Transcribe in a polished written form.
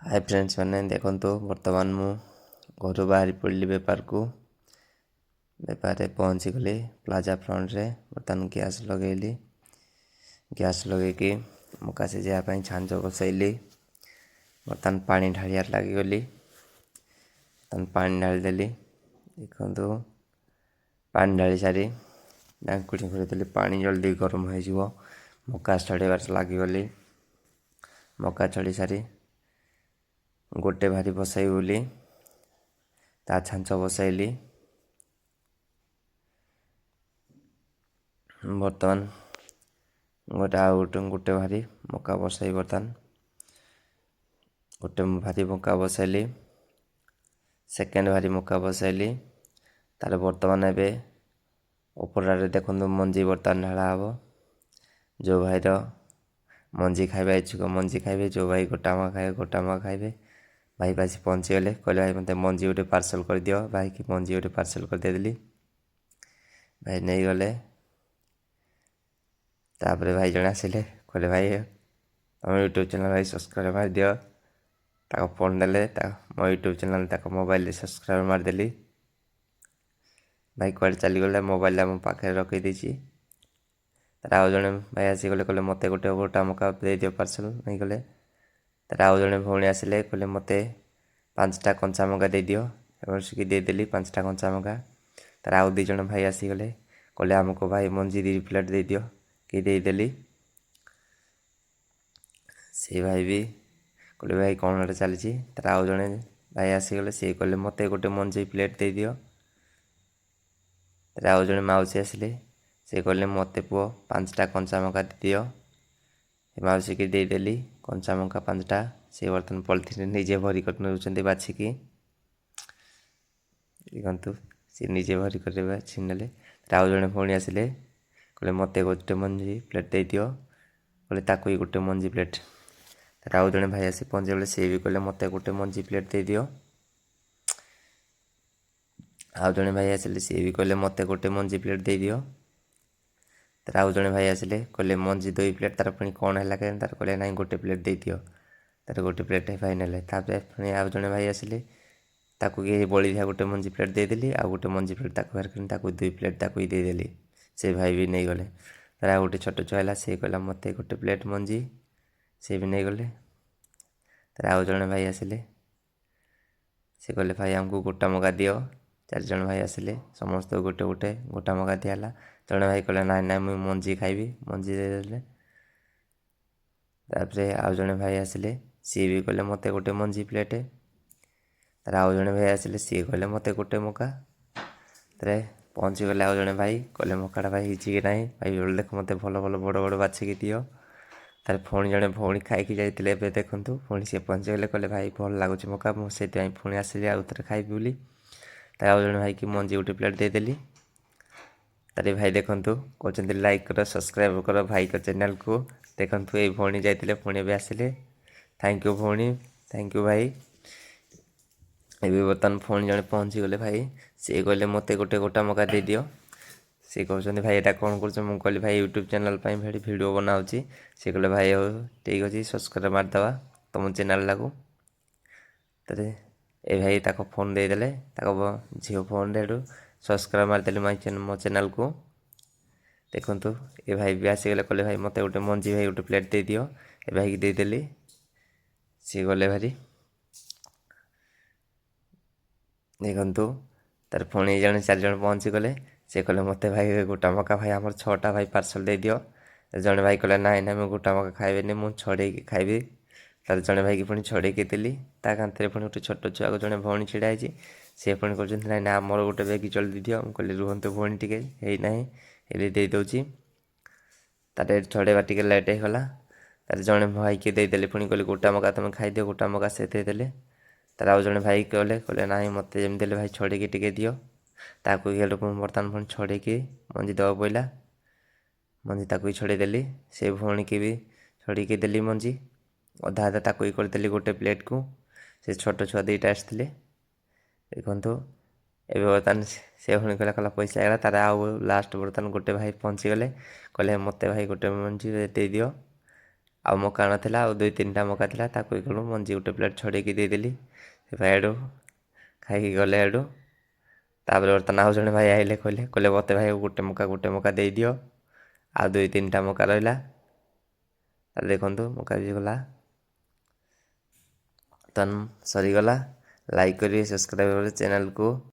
Hi friends मैंने देखो बर्तमान मु घर बाहरी पड़ी बेपार को बेपार पहुँची गली प्लाजा फ्रंट रे बर्तमान गैस लगेली गैस लगे मका सिझापी छांच बसैली बर्तमान पानी ढाड़ियार लगिगली बर्तमान पानी ढालीदेली देखु पानी ढाली सारी ढांकुणी खोलीदेली पानी जल्दी गरम हो मका छड़ेबार लगिगली मका छड़ी सारी गोटे भारी बसाई बोली ता छांच बसैली बर्तमान गोटे भारी मका बसाई बर्तमान गोटे भारी मका बसैली सेकेंड भारी मका बसैली तार बर्तमान एबे उपरारे देखो मंजी बर्तमान ढाला हम जो भाईर मंजी खाइबा इच्छुक मंजी खाइबे जो भाई गोटा मका खाइबे भाई पास पहुँची गले कहले भाई मत मंजी गोटे पार्सल कर दियो भाई की मंजी गोटे पार्सल कर देली भाई नहीं गले तापर भाई जन आसिले कहले भाई तुम यूट्यूब चैनल भाई सब्सक्राइब मार दियो फोन देले मो यूट्यूब चैनल मोबाइल सब्सक्राइब मारदेली भाई कड़े चलीगला मोबाइल मो पाखे रखी देसी तार आउ जड़े भाई आसीगले कहले मत गोटे गोटा मका दे दियो पार्सल नहीं गले तार आउ जड़े भौणी आसिले कहले मत 5टा कंचा मका दे दियो एमरसिकी देदेली 5टा कंचा मका तार आउ 2 जण भाई आसीगले कहले आमको भाई मंजी 2 प्लेट दे दियो कि देदेली से भाई भी कहले भाई कौन गोटे चली तार आउ जड़े भाई आसीगले सी कहले मत गोटे मंजी प्लेट दे दियो तार आउ जड़े माउसी आसिले से कहले मत पुओ 5टा कंचा मका दे दियो माउसी की देदेली कंचा मका 5टा से बर्तन पॉलिथिन निजे भरी कर नौकरी बाछिकी देखु सी निजे भरी कर छीनेले आउ जड़े भौणी आसिले कहले मत गोटे मंजी प्लेट दे दियो कहले ताकू ही गोटे मंजी प्लेट तार आउ जड़े भाई आसी पहुँचे गले सी भी कहले मत गोटे मंजी प्लेट दे दियो आउ जड़े भाई आसिले सी भी कहले मत गोटे मंजी प्लेट दे दियो तार आउ जड़े भाई आसिले कहले मंजी 2 प्लेट तार पुणी कौन है क्या तार कहले ना गोटे प्लेट दे दियो तार गोटे प्लेट भाई ने पुणी आउ जड़े भाई आसिले ताकू कि बड़ी था गोटे मंजी प्लेट देदेली आ गोटे मंजी प्लेट बाहर कर 2 प्लेट ताकू ही देदेली से भाई भी नहीं गले तार आ गोटे छोट छुआ है सी कहला मत गोटे प्लेट मंजी से भी नहीं गले तार आउ जड़े भाई आसिले से कहले भाई आमको गोटा मका दियो 4 जण भाई आसिले समस्त गोटे गोटे गोटा मका दियाला जड़े भाई कहले ना ना मुझे मंजी खाइबी मंजी देदेले तापर आउ जड़े भाई आसिले सी भी कहले मत गोटे मंजी प्लेट तार आउ जड़े भाई आसिले सी कहले मत गोटे मका तारे पहुँची गले आउ जड़े भाई कहले मकाटा भाई हिची कि ना भाई बोले देख मत भल भल बड़ बड़ बाछिकी दियो तार पुणी जड़े भौणी खाई जाते देखु पुणी सी पहुँची गले कहले भाई भल लगुच मका मुझे पुणी आसिली आउ थे खाइबी बोली तार आउ जड़े भाई की मंजी गोटे प्लेट देदेली तारे भाई देखु कहते लाइक कर सब्सक्राइब कर भाई को चैनल को देखु ये भौणी जाते पुणी भी आसिले थैंक यू भौणी थैंक यू भाई ये बर्तमान पुणी जड़े पहुँची गले भाई सी कहले मत गोटे गोटा मका दे दियो सी कहते भाई यहाँ कौन कर कहली भाई यूट्यूब चैनल भाई वीडियो बनाऊँगी सी कहले भाई हो ठीक अच्छे सब्सक्राइब मारदे तुम चैनल लागू तारे ए भाई ताक फोन देदेले झील फोन रे सब्सक्राइब मारदेली मो चैनल को देखु ये भाई भी आसीगले कहले भाई मत गोटे मंजी भाई गोटे प्लेट दे दियो ए भाई की देदेली सी गले भारी देखु तार पुणी जन 4 जण पहुँची गले से कहले मत भाई गोटा मका भाई आमर 6टा भाई पार्सल दे दियो जड़े भाई कहले ना ना मुझे गोटा मका खाइबे मुझे छड़े खाइबी तार जड़े भाई की पुणी छड़े देली ता कांतरे पुणी गोटे छोट छुआ को जड़े भौणी छिड़ा है सी पुणी कहते ना आमर गोटे बैग चल दे दियो कहली रुहतु भौणी टिके ना ये दे दौची तार छड़ेबा टे लेट होगा तार जड़े भाई के देदेली पुणी कहली गोटा मका तुम खाइद गोटा मका से देदेले तार आउ जड़े भाई कहले ना मत जमी देले भाई छड़े टिके दियो ताकू बर्तमान पुणी छड़े मंजी दवा पड़ा मंजी ताकू ही छड़े देली से भौणी की भी छड़ी की देली मंजी अधा अधा ताकू ही करदेली गोटे प्लेट को से छोट छुआ 2टा आसते देखु एवं बर्तमान से भौणी कहला पैसा आएगा तार आउ लास्ट बर्तमान गोटे भाई पहुँची गले कहले मत भाई गोटे मंजी दे दियो ଆଉ ମକା ନଥିଲା, ଆଉ 2-3ଟା ମକା ଥିଲା, ତାକୁ କ'ଣ ମଞ୍ଜି ଗୋଟେ ପ୍ଲେଟ୍ ଛଡ଼େଇକି ଦେଇଦେଲି। ସେ ଭାଇ ଆଡ଼ୁ ଖାଇକି ଗଲେ ଆଡ଼ୁ। ତାପରେ ବର୍ତ୍ତମାନ ଆଉ ଜଣେ ଭାଇ ଆଇଲେ, କହିଲେ ମୋତେ ଭାଇ ଗୋଟେ ମକା ଦେଇଦିଅ, ଆଉ 2-3ଟା ମକା ରହିଲା। ତାହେଲେ ଦେଖନ୍ତୁ ମକା ବି ଗଲା, ବର୍ତ୍ତମାନ ସରିଗଲା। ଲାଇକ୍ କରିବେ, ସବସ୍କ୍ରାଇବ୍ କରିବେ ଚ୍ୟାନେଲ୍କୁ।